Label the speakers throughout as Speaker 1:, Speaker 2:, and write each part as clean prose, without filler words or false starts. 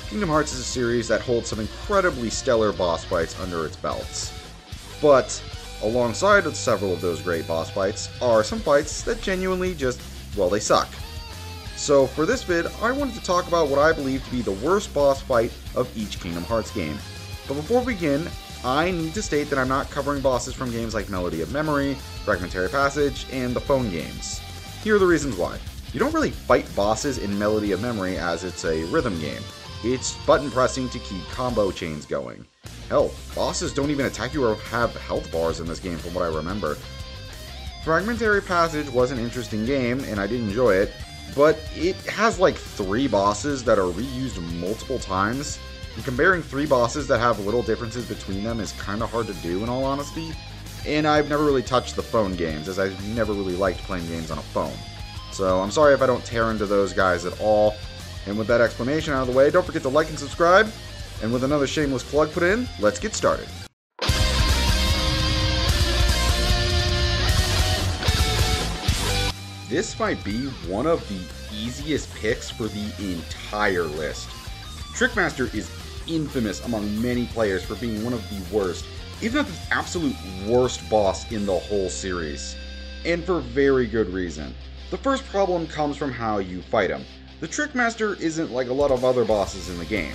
Speaker 1: Kingdom Hearts is a series that holds some incredibly stellar boss fights under its belts. But alongside with several of those great boss fights are some fights that genuinely just, well, they suck. So for this vid, I wanted to talk about what I believe to be the worst boss fight of each Kingdom Hearts game. But before we begin, I need to state that I'm not covering bosses from games like Melody of Memory, Fragmentary Passage, and the phone games. Here are the reasons why. You don't really fight bosses in Melody of Memory as it's a rhythm game. It's button pressing to keep combo chains going. Hell, bosses don't even attack you or have health bars in this game from what I remember. Fragmentary Passage was an interesting game, and I did enjoy it, but it has like 3 bosses that are reused multiple times, and comparing 3 bosses that have little differences between them is kinda hard to do in all honesty, and I've never really touched the phone games, as I've never really liked playing games on a phone. So I'm sorry if I don't tear into those guys at all, and with that explanation out of the way, don't forget to like and subscribe, and with another shameless plug put in, let's get started. This might be one of the easiest picks for the entire list. Trickmaster is infamous among many players for being one of the worst, if not the absolute worst boss in the whole series. And for very good reason. The first problem comes from how you fight him. The Trickmaster isn't like a lot of other bosses in the game.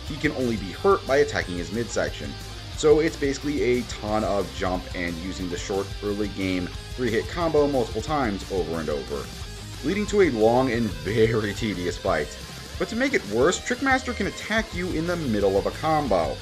Speaker 1: He can only be hurt by attacking his midsection. So it's basically a ton of jump and using the short early game 3-hit combo multiple times over and over, leading to a long and very tedious fight. But to make it worse, Trickmaster can attack you in the middle of a combo,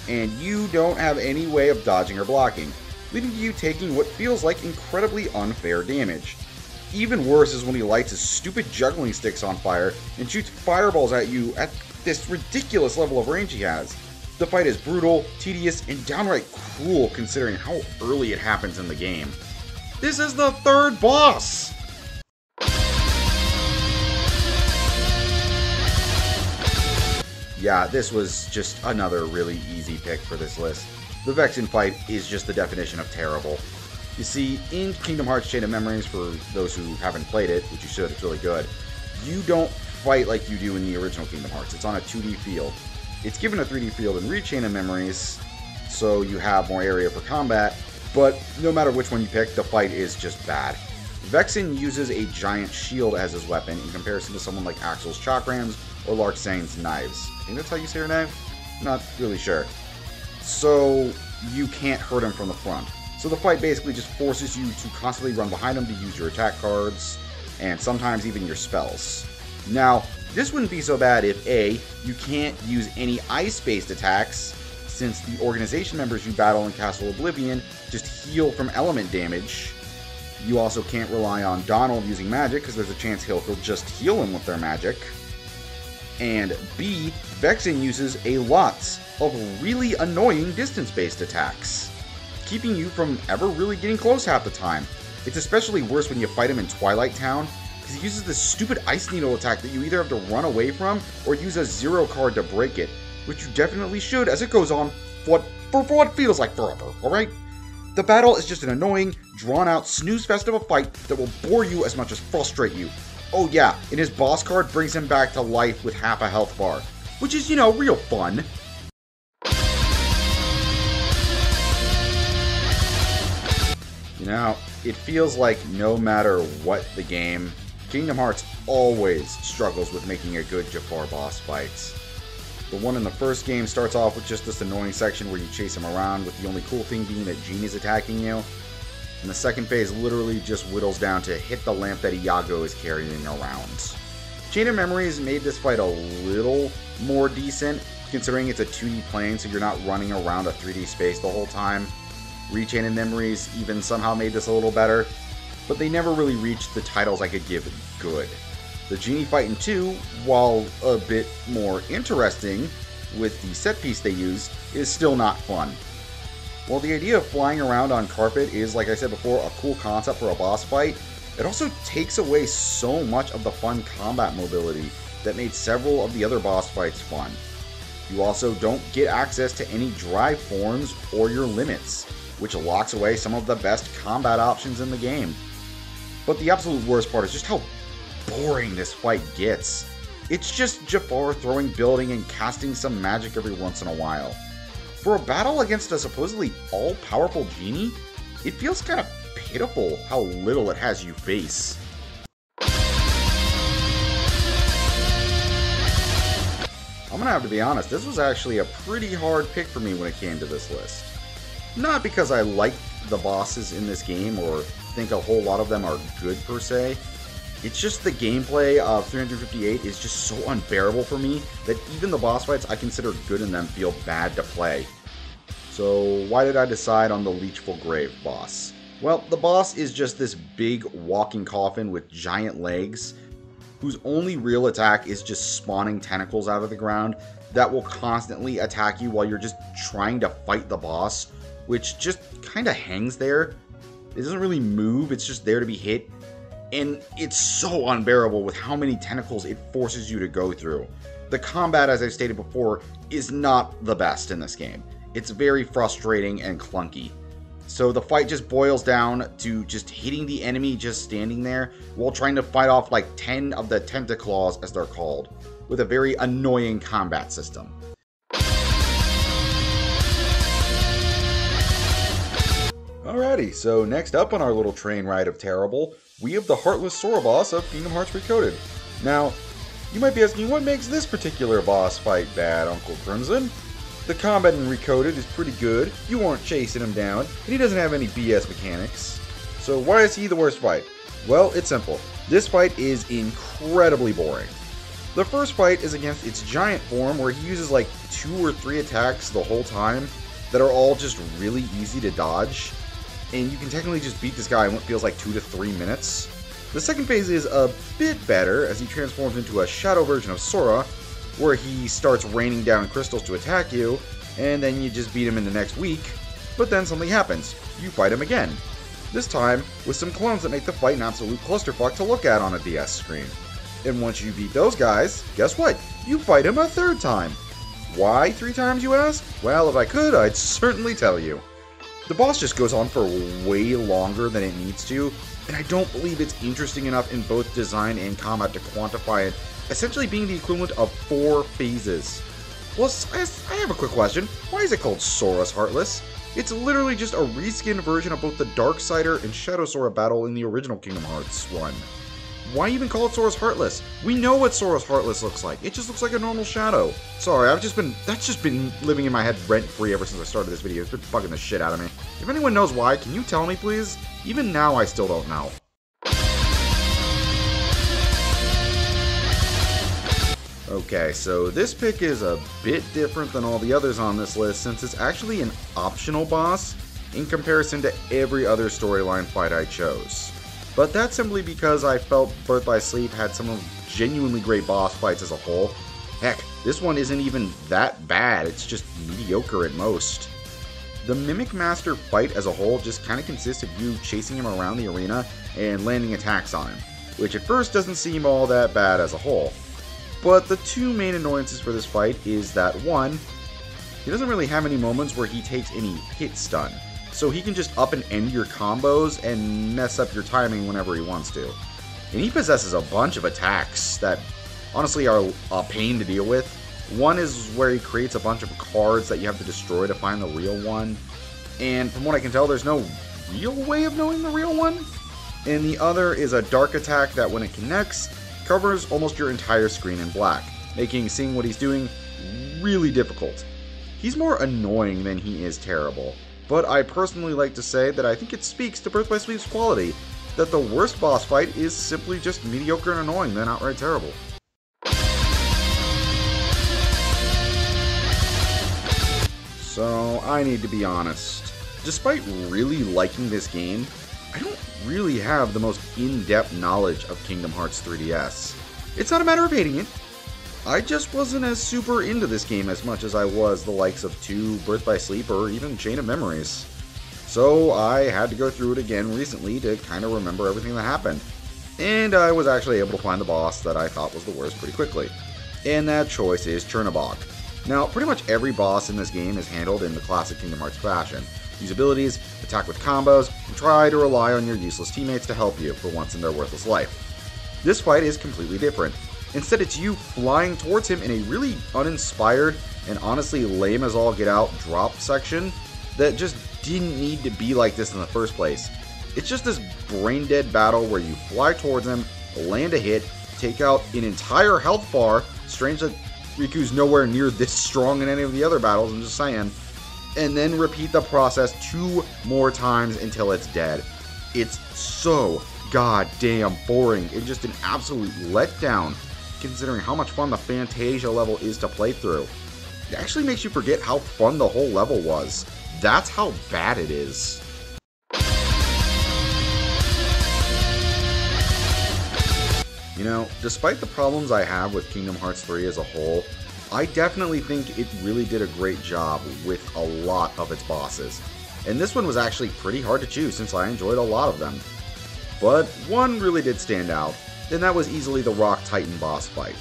Speaker 1: and you don't have any way of dodging or blocking, leading to you taking what feels like incredibly unfair damage. Even worse is when he lights his stupid juggling sticks on fire and shoots fireballs at you at this ridiculous level of range he has. The fight is brutal, tedious, and downright cruel considering how early it happens in the game. This is the 3rd boss! Yeah, this was just another really easy pick for this list. The Vexin fight is just the definition of terrible. You see, in Kingdom Hearts Chain of Memories, for those who haven't played it, which you should, it's really good, you don't fight like you do in the original Kingdom Hearts. It's on a 2D field. It's given a 3D field in Chain of Memories, so you have more area for combat, but no matter which one you pick, the fight is just bad. Vexin uses a giant shield as his weapon in comparison to someone like Axel's chakrams or Larxene's knives. I think that's how you say her name? Not really sure. So you can't hurt him from the front. So the fight basically just forces you to constantly run behind him to use your attack cards, and sometimes even your spells. Now, this wouldn't be so bad if A, you can't use any ice-based attacks, since the organization members you battle in Castle Oblivion just heal from element damage. You also can't rely on Donald using magic, because there's a chance he'll just heal him with their magic. And B, Vexin uses a lot of really annoying distance-based attacks, keeping you from ever really getting close half the time. It's especially worse when you fight him in Twilight Town, because he uses this stupid Ice Needle attack that you either have to run away from or use a 0 card to break it, which you definitely should as it goes on for what feels like forever, alright? The battle is just an annoying, drawn-out snooze fest of a fight that will bore you as much as frustrate you. Oh yeah, and his boss card brings him back to life with half a health bar, which is, you know, real fun. You know, it feels like no matter what the game, Kingdom Hearts always struggles with making a good Jafar boss fight. The one in the first game starts off with just this annoying section where you chase him around, with the only cool thing being that Jean is attacking you. And the second phase literally just whittles down to hit the lamp that Iago is carrying around. Chain of Memories made this fight a little more decent, considering it's a 2D plane, so you're not running around a 3D space the whole time. Chain of Memories even somehow made this a little better, but they never really reached the titles I could give good. The Genie fight in 2, while a bit more interesting with the set piece they used, is still not fun. While the idea of flying around on carpet is, like I said before, a cool concept for a boss fight, it also takes away so much of the fun combat mobility that made several of the other boss fights fun. You also don't get access to any drive forms or your limits, which locks away some of the best combat options in the game. But the absolute worst part is just how boring this fight gets. It's just Jafar throwing building and casting some magic every once in a while. For a battle against a supposedly all-powerful genie, it feels kind of pitiful how little it has you face. I'm gonna have to be honest, this was actually a pretty hard pick for me when it came to this list. Not because I like the bosses in this game or think a whole lot of them are good per se. It's just the gameplay of 358 is just so unbearable for me that even the boss fights I consider good in them feel bad to play. So why did I decide on the Leachable Grave boss? Well, the boss is just this big walking coffin with giant legs, whose only real attack is just spawning tentacles out of the ground that will constantly attack you while you're just trying to fight the boss, which just kind of hangs there. It doesn't really move, it's just there to be hit. And it's so unbearable with how many tentacles it forces you to go through. The combat, as I've stated before, is not the best in this game. It's very frustrating and clunky. So the fight just boils down to just hitting the enemy just standing there while trying to fight off like 10 of the tentacles, as they're called, with a very annoying combat system. Alrighty, so next up on our little train ride of terrible, we have the Heartless Sora boss of Kingdom Hearts Recoded. Now, you might be asking, what makes this particular boss fight bad, Uncle Crimson? The combat in Recoded is pretty good, you aren't chasing him down, and he doesn't have any BS mechanics. So why is he the worst fight? Well, it's simple. This fight is incredibly boring. The first fight is against its giant form, where he uses like 2 or 3 attacks the whole time that are all just really easy to dodge. And you can technically just beat this guy in what feels like 2 to 3 minutes. The second phase is a bit better, as he transforms into a shadow version of Sora, where he starts raining down crystals to attack you, and then you just beat him in the next week, but then something happens. You fight him again. This time, with some clones that make the fight an absolute clusterfuck to look at on a DS screen. And once you beat those guys, guess what? You fight him a 3rd time. Why 3 times, you ask? Well, if I could, I'd certainly tell you. The boss just goes on for way longer than it needs to, and I don't believe it's interesting enough in both design and combat to quantify it, essentially being the equivalent of 4 phases. Plus, I have a quick question. Why is it called Sora's Heartless? It's literally just a reskinned version of both the Darksider and Shadow Sora battle in the original Kingdom Hearts 1. Why even call it Sora's Heartless? We know what Sora's Heartless looks like. It just looks like a normal shadow. Sorry, that's just been living in my head rent-free ever since I started this video. It's been bugging the shit out of me. If anyone knows why, can you tell me, please? Even now, I still don't know. Okay, so this pick is a bit different than all the others on this list, since it's actually an optional boss in comparison to every other storyline fight I chose. But that's simply because I felt Birth by Sleep had some of genuinely great boss fights as a whole. Heck, this one isn't even that bad, it's just mediocre at most. The Mimic Master fight as a whole just kind of consists of you chasing him around the arena and landing attacks on him, which at first doesn't seem all that bad as a whole. But the 2 main annoyances for this fight is that 1, he doesn't really have any moments where he takes any hit stun, so he can just up and end your combos and mess up your timing whenever he wants to. And he possesses a bunch of attacks that honestly are a pain to deal with. One is where he creates a bunch of cards that you have to destroy to find the real one, and from what I can tell, there's no real way of knowing the real one. And the other is a dark attack that when it connects, covers almost your entire screen in black, making seeing what he's doing really difficult. He's more annoying than he is terrible, but I personally like to say that I think it speaks to Birth by Sleep's quality, that the worst boss fight is simply just mediocre and annoying than outright terrible. So, I need to be honest. Despite really liking this game, I don't really have the most in-depth knowledge of Kingdom Hearts 3DS. It's not a matter of hating it. I just wasn't as super into this game as much as I was the likes of 2, Birth by Sleep, or even Chain of Memories. So I had to go through it again recently to kind of remember everything that happened. And I was actually able to find the boss that I thought was the worst pretty quickly. And that choice is Chernobog. Now, pretty much every boss in this game is handled in the classic Kingdom Hearts fashion. Use abilities, attack with combos, and try to rely on your useless teammates to help you for once in their worthless life. This fight is completely different. Instead, it's you flying towards him in a really uninspired and honestly lame as all get out drop section that just didn't need to be like this in the first place. It's just this brain dead battle where you fly towards him, land a hit, take out an entire health bar. Strange that Riku's nowhere near this strong in any of the other battles, I'm just saying. And then repeat the process 2 more times until it's dead. It's so goddamn boring and just an absolute letdown considering how much fun the Fantasia level is to play through. It actually makes you forget how fun the whole level was. That's how bad it is. You know, despite the problems I have with Kingdom Hearts 3 as a whole, I definitely think it really did a great job with a lot of its bosses. And this one was actually pretty hard to choose since I enjoyed a lot of them. But one really did stand out, and that was easily the Rock Titan boss fight.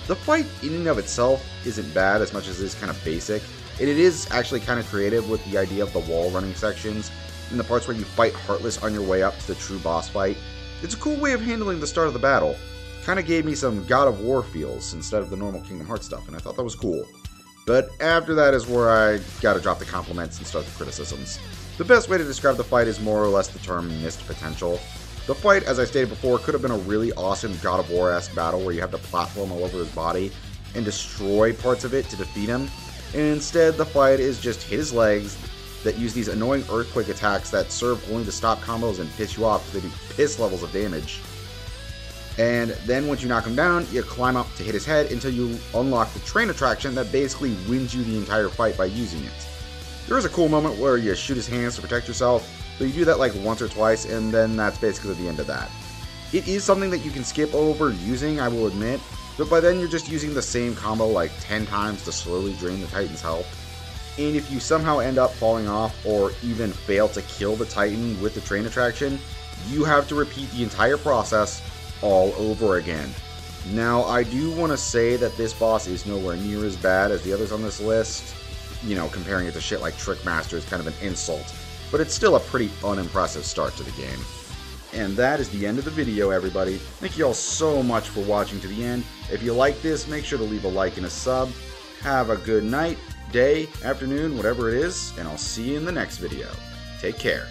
Speaker 1: The fight in and of itself isn't bad as much as it is kind of basic, and it is actually kind of creative with the idea of the wall running sections, and the parts where you fight Heartless on your way up to the true boss fight. It's a cool way of handling the start of the battle. Kind of gave me some God of War feels instead of the normal Kingdom Hearts stuff, and I thought that was cool. But after that is where I gotta drop the compliments and start the criticisms. The best way to describe the fight is more or less the term missed potential. The fight, as I stated before, could have been a really awesome God of War-esque battle where you have to platform all over his body and destroy parts of it to defeat him. And instead, the fight is just hit his legs that use these annoying earthquake attacks that serve only to stop combos and piss you off because they do piss levels of damage. And then once you knock him down, you climb up to hit his head until you unlock the train attraction that basically wins you the entire fight by using it. There is a cool moment where you shoot his hands to protect yourself, but you do that like once or twice, and then that's basically the end of that. It is something that you can skip over using, I will admit, but by then you're just using the same combo like 10 times to slowly drain the Titan's health. And if you somehow end up falling off or even fail to kill the Titan with the train attraction, you have to repeat the entire process all over again. Now, I do want to say that this boss is nowhere near as bad as the others on this list. You know, comparing it to shit like Trickmaster is kind of an insult, but it's still a pretty unimpressive start to the game. And that is the end of the video, everybody. Thank you all so much for watching to the end. If you like this, make sure to leave a like and a sub. Have a good night, day, afternoon, whatever it is, and I'll see you in the next video. Take care.